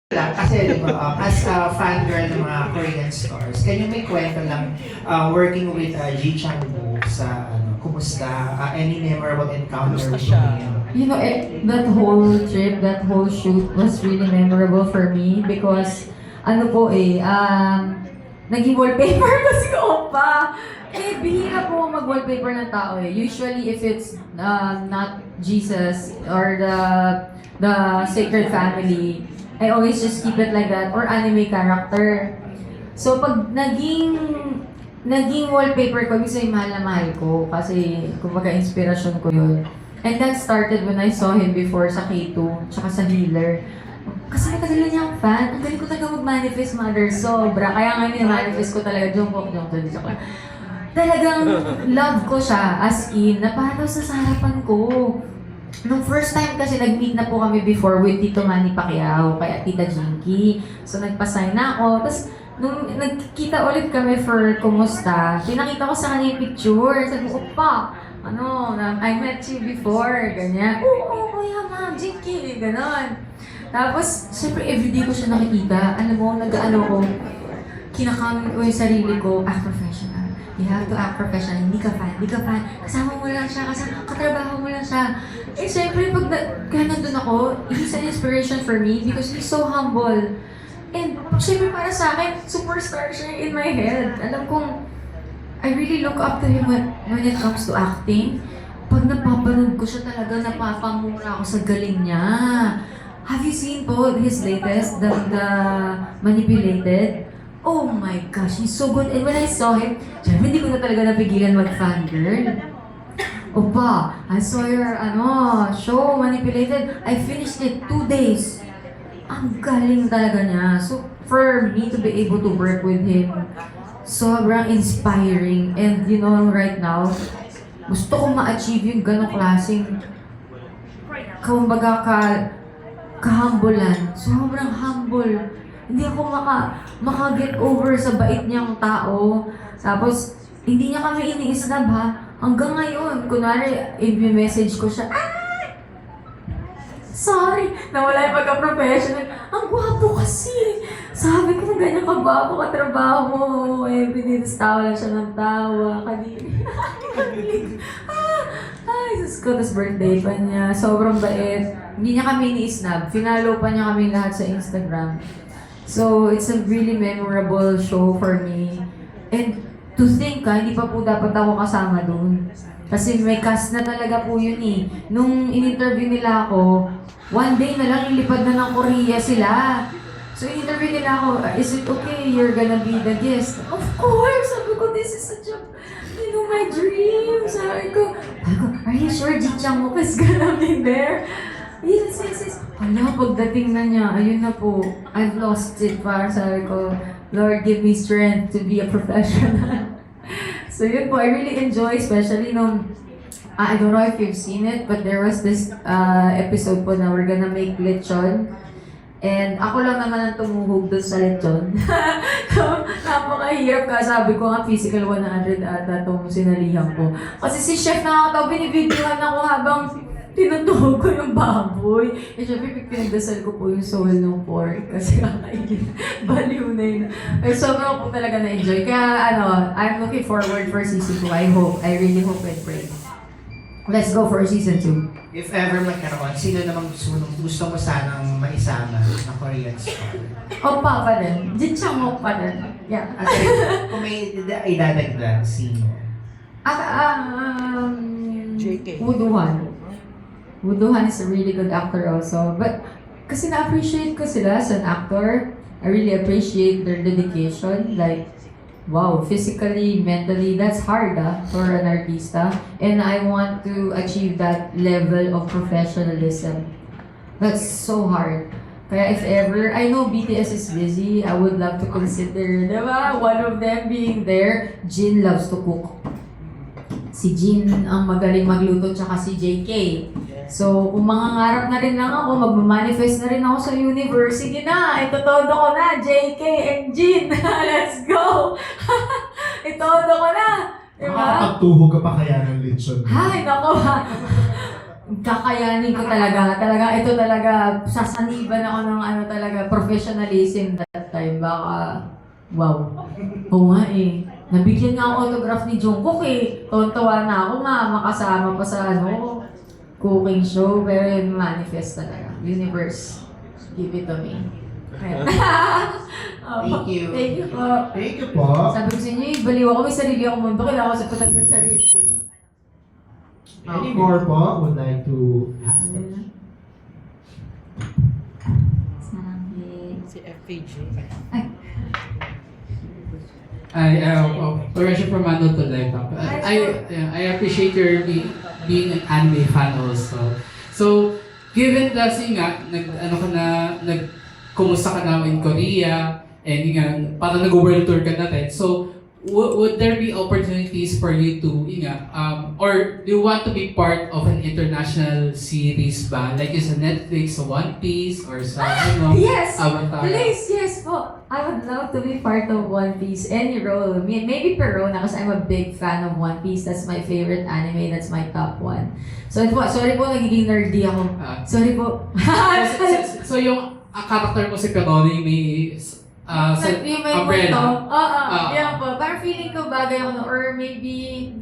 lang kasi di ba, as a fangirl ng mga Korean stars, can you make kwento lang working with Ji Chang-wook sa kumusta? Any memorable encounter with him? You know, that whole trip, that whole shoot was really memorable for me because naging wallpaper kasi ko pa. Bihira po mag-wallpaper ng tao eh. Usually, if it's not Jesus or the Sacred Family, I always just keep it like that or anime character. So, pag naging wallpaper ko, minsan yung mahal na mahal ko kasi kumbaga inspirasyon ko yun. And that started when I saw him before sa K2, tsaka sa Healer. Kasi matagal na niya ang fan. Ang galing ko talaga mag-manifest, mother. Sobra. Kaya nga manifest ko talaga. Jungkook. Talagang love ko siya, as in, napanaw sa harapan ko. Nung first time kasi nag-meet na po kami before with Tito Manny Pacquiao, kaya Tita Jinky. So nagpa-sign na ako. Tapos nung nagkita ulit kami for kumusta, pinakita ko sa kanya yung picture. Sabi ko, pa, I met you before, ganyan. Oo, kuya ma'am, Jinky, ganon. Tapos, syempre everyday ko siya nakikita. Alam mo, ko, kinakam ko yung sarili ko, act professional. You have to act professional. Hindi ka fan. Kasama mo lang siya, katrabaho mo lang siya. Syempre, kaya nandun ako, he's an inspiration for me because he's so humble. And, syempre para sa akin, superstar siya in my head. Alam kong, I really look up to him when it comes to acting. Pag napapanood ko siya talaga, napapamura ako sa galing niya. Have you seen po his latest, the Manipulated? Oh my gosh, he's so good. And when I saw him, syempre hindi ko na talaga napigilan mag-fangirl. Opa, I saw your show, Manipulated. I finished it 2 days. Ang galing talaga niya. So, for me to be able to work with him, sobrang inspiring. And you know, right now, gusto kong ma-achieve yung ganong klaseng kumbaga kahambulan. Sobrang humble. Hindi ako maka-get over sa bait niyang tao. Tapos, hindi niya kami ini-snub ha. Hanggang ngayon, kunwari, i-message ko siya, sorry, nawala yung pagka-professional. Ang gwapo kasi. Sabi ko, ganyan ka gwapo ka trabaho mo. Everyday, tapos tawa lang siya ng tawa. Ay, Diyos ko, tapos birthday pa niya. Sobrang bait. Hindi niya kami ini-snub. Finalo pa niya kami lahat sa Instagram. So, it's a really memorable show for me. And to think hindi pa po dapat ako kasama doon. Kasi may cast na talaga po yun eh. Nung in-interview nila ako, one day na lang ilipad na ng Korea sila. So, in-interview nila ako, is it okay you're gonna be the guest? Of course! Sabi ko, this is such a, my dream. Sabi ko, are you sure Ji Chang-wook is gonna be there? Yes. Hala, pagdating na niya, ayun na po, I've lost it. Parang sabi ko, Lord, give me strength to be a professional. So yun po, I really enjoy, especially nung, I don't know if you've seen it, but there was this episode po na we're gonna make lechon. And ako lang naman ang tumuhog doon sa lechon. So, napakahirap ka. Sabi ko nga, physical 100 ata itong sinalihan ko. Kasi si chef nakakataw, binibidyohan ako habang tinutuhog ko yung baboy. Eh, syempre, pinagdasal ko po yung soul ng pork kasi kakainin. Baliw na yun. Pero sobrang po talaga na-enjoy. Kaya, I'm looking forward for season 2. I really hope and pray. Let's go for season 2. If ever magkaroon, sino namang gusto mo sanang maisama na Korean star? Opa pa din. Ji Chang-wook pa din. Yeah. At kung may idadagdag, sino? JK. Woo Do-hwan is a really good actor also. But kasi na-appreciate ko sila as an actor. I really appreciate their dedication. Like, wow, physically, mentally, that's hard for an artista. And I want to achieve that level of professionalism. That's so hard. Kaya if ever, I know BTS is busy, I would love to consider, diba, one of them being there. Jin loves to cook. Si Jin ang magaling magluto, tsaka si JK. So, kung mangangarap na rin lang ako, magmamanifest na rin ako sa universe, sige na, itotodo ko na, JK and Jin. Let's go! Itodo ko na! Diba? Makakapagtuhog ka pa kaya ng lechon. Ay, nako ha! kakayanin ko talaga. Talaga, ito talaga, sasaniban ako ng ano talaga, professionalism that time. Baka, wow. Oo nga eh. Nabigyan nga ako autograph ni Jungkook eh. Tontawa na ako nga, makasama pa sa ano, cooking show. Pero yun, manifest talaga. Universe, give it to me. Ayun. Thank you. Thank you po. Thank you po. Sabi ko sa inyo, baliw ako, may sarili ako mundo. Kailangan ko sa patag ng sarili. Any more po would like to ask? Sabi. Si FPG. Correction from Mano to Life. I appreciate your being an anime fan also. So, given that nga, kumusta ka na in Korea, and yun nga, parang nag-world tour ka na rin. So, would there be opportunities for you to, or do you want to be part of an international series ba? Like yung sa Netflix, sa One Piece, or sa Yes! Avatar? Please, yes po. I would love to be part of One Piece. Any role. Maybe Perona, because I'm a big fan of One Piece. That's my favorite anime. That's my top one. So, sorry po, nagiging nerdy ako. Sorry po. So yung character mo si Peroni may sa Yung may umbrella. kwento. Oo, yan po. Parang feeling ko bagay ako na, or maybe,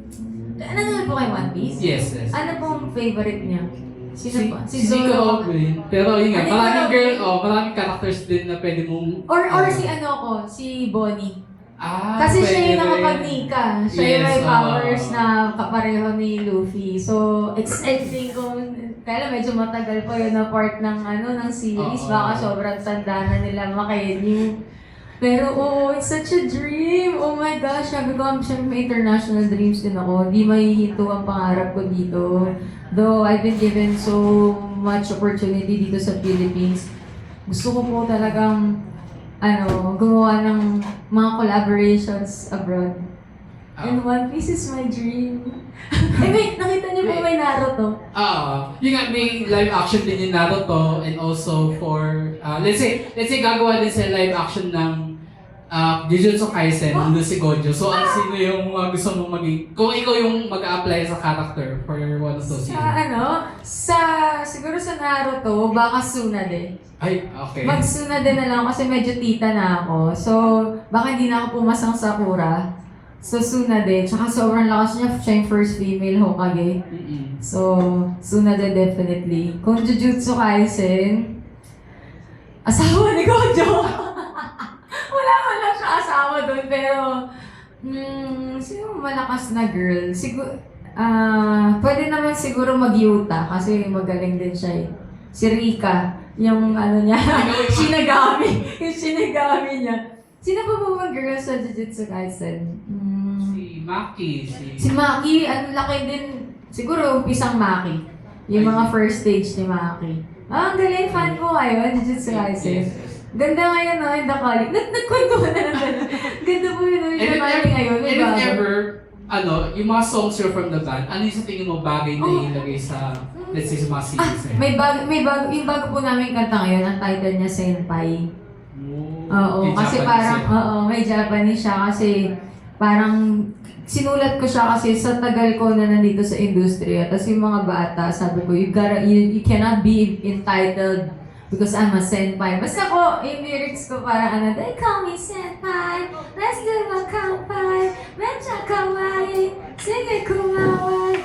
nanonood po kay One Piece? Yes, yes. Ano pong favorite niya? Sino po? Si Nico Ogwin. Pero yun nga, Nico maraming girl, Ogwin. maraming characters din na pwede mong... Or si ano ko, si Bonnie. Kasi pwede siya yung rin. nakapag-nika. Siya yung Yes, may powers na kapareho ni Luffy. So, exciting ko. Kaya medyo matagal pa yun na part ng ng series. Oo. Baka sobrang tanda na nila makayenyo. Pero it's such a dream. Oh my gosh, sabi ko, syempre may international dreams din ako. Di mahihinto ang pangarap ko dito. Though I've been given so much opportunity dito sa Philippines, gusto ko po talagang gumawa ng mga collaborations abroad. And One Piece is my dream. Wait, nakita niyo po may Naruto? Yun nga, may live action din yung Naruto, and also for, let's say gagawa din sa live action ng Jujutsu Kaisen, ng Lucy Gojo. So, sino yung gusto mong maging, kung ikaw yung mag-a-apply sa character for one of those seasons? Siguro sa Naruto, baka Tsunade. Ay, okay. Mag-Tsunade na lang kasi medyo tita na ako. So, baka hindi na ako pumasang Sakura. So, Tsunade. Tsaka sobrang lakas niya. Siya yung first female Hokage. Mm-mm. So, Tsunade definitely. Kung Jujutsu Kaisen, asawa ni Gojo. Wala man lang siya asawa doon. Pero, sino malakas na girl? Pwede naman siguro mag-Yuta kasi magaling din siya eh. Si Rika, yung niya, Shinigami. Yung Shinigami niya. Sino pa ba mga girl sa Jujutsu Kaisen? Si Maki. Si Maki, laki din. Siguro, umpisang Maki. Yung mga first stage ni Maki. Ang galing, fan ko kayo, Jujutsu Kaisen. Yes. Ganda ngayon, in the college. Nagkwentuhan na lang. Ganda po yun, in the college ngayon. And if ever, yung mga songs you're from the band, ano yung sa tingin mo bagay na ilagay sa, let's say, sa mga series? May bago, yung bago po namin kanta ngayon, ang title niya Senpai. Oo, May kasi Japanese parang, yan. may Japanese siya kasi parang sinulat ko siya kasi sa tagal ko na nandito sa industriya. Tapos yung mga bata, sabi ko, you cannot be entitled because I'm a senpai. Basta ko, yung lyrics ko parang they call me senpai, let's do a kanpai, medyo kawaii, sige kumawai.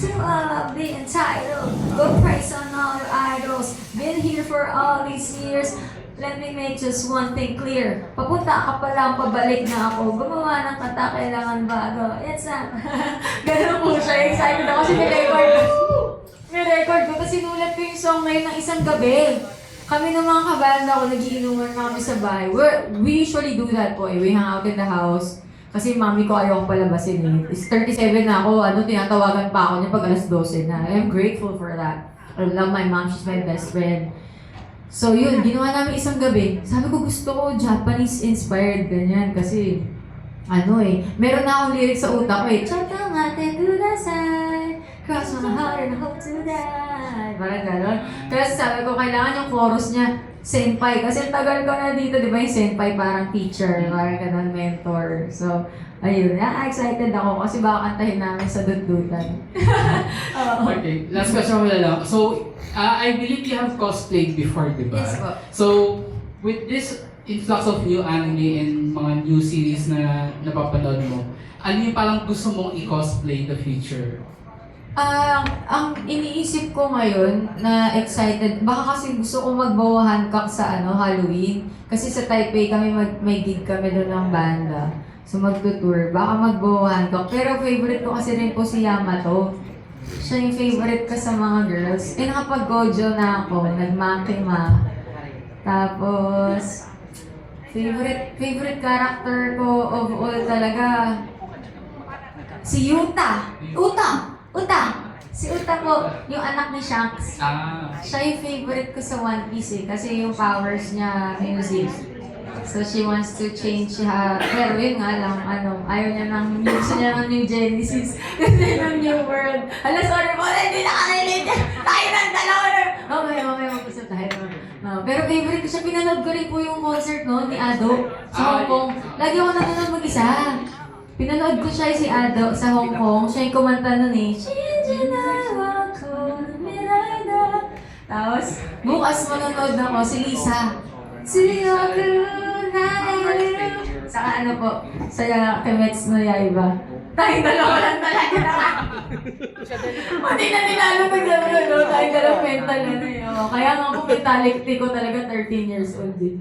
To all of the entitled, go praise on all your idols, been here for all these years. Let me make just one thing clear. Papunta ka pa lang, pabalik na ako. Gumawa ng kanta, kailangan bago. It's a... Ganun po siya. Excited ako kasi may record ko. Kasi sinulat ko yung song na yun ng isang gabi. Kami ng mga kabanda ko, nagiinuman na kami sa bahay. We usually do that po eh. We hang out in the house. Kasi mami ko ayaw ko palabasin eh. It's 37 na ako, tinatawagan pa ako niya pag alas 12 na. I'm grateful for that. I love my mom, she's my best friend. So yun, ginawa namin isang gabi. Sabi ko gusto ko Japanese-inspired, ganyan. Kasi, meron na akong lyrics sa utak ko eh. Chakamate kudasai, cross my heart and hope to die. Parang gano'n. Kaya sabi ko, kailangan yung chorus niya, senpai. Kasi ang tagal ko na dito, di ba yung senpai parang teacher, parang ganun, mentor. So, ayun, excited ako kasi baka kantahin namin sa duddutan. Oo. Okay, last question ko na lang. So, I believe you have cosplayed before, di ba? Yes po. So, with this influx of new anime and mga new series na napapanood mo, ano yung parang gusto mong i-cosplay in the future? Ang iniisip ko ngayon na excited, baka kasi gusto ko mag-bow Hancock sa Halloween. Kasi sa Taipei kami may gig kami doon ng banda. So magtutour, baka mag-bow Hancock. Pero favorite ko kasi rin po si Yamato. Siya yung favorite ko sa mga girls. Nakapag-gojo na ako, nag-makima. Tapos, favorite character ko of all talaga, si Yuta! Si Uta po, yung anak ni Shanks. Siya yung favorite ko sa One Piece kasi yung powers niya, music. So she wants to change her, pero yun nga lang, ayaw niya gusto niya ng New Genesis. Kasi ng New World. Sorry po, hindi nakarinig. Tayo ng dalawa na. Okay, mag-usap tayo. No, pero favorite ko siya, pinanood ko rin po yung concert ni Ado sa Hong Kong. Lagi ako nanonood mag-isa. Pinanood ko siya si Ado sa Hong Kong. Siya yung kumanta nun eh. Tapos, bukas manonood ako si Lisa. Saka po, sa Kimetsu no Yaiba. Tayong dalawa lang talaga na. Hindi na nilalo nagdalo, tayong dalawa mental Kaya nga po mentality ko talaga 13 years old din.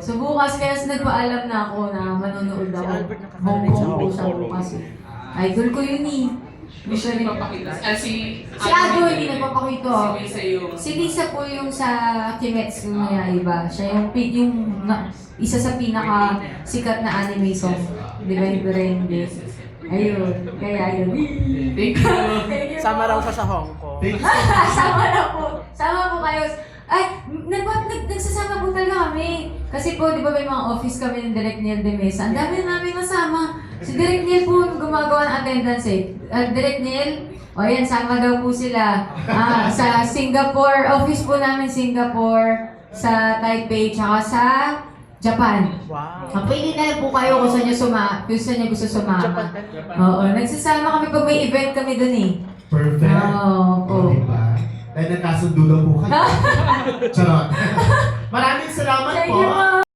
So bukas, kaya nagpaalam na ako na manonood ako. Hong Kong po siya bukas. Idol ko yun eh. Usually papakita. Si Ado hindi nagpapakita. Si Lisa yung... Si Lisa po yung sa Kimetsu no Yaiba. Siya yung isa sa pinaka sikat na anime song. Di ba yung Berende? Ayun. Kaya yun. Thank you. Thank you Sama po. raw siya sa Hong Kong. Thank you. Sama na po. Sama po kayo. Ay, nagsasama po talaga kami. Kasi po, di ba may mga office kami ng Direk Niel de Mesa. Ang dami namin nasama. Si Direk Niel po gumagawa ng attendance eh. Direk Niel, yan, sama daw po sila. Sa Singapore, office po namin Singapore, sa Taipei, tsaka sa Japan. Wow. Pili na lang po kayo kung saan niyo gusto sumama. Oo, nagsasama kami pag may event kami dun eh. Perfect. Oo. Diba? Dahil nagkasundo lang po kayo. Charot. Maraming salamat Thank po. you po.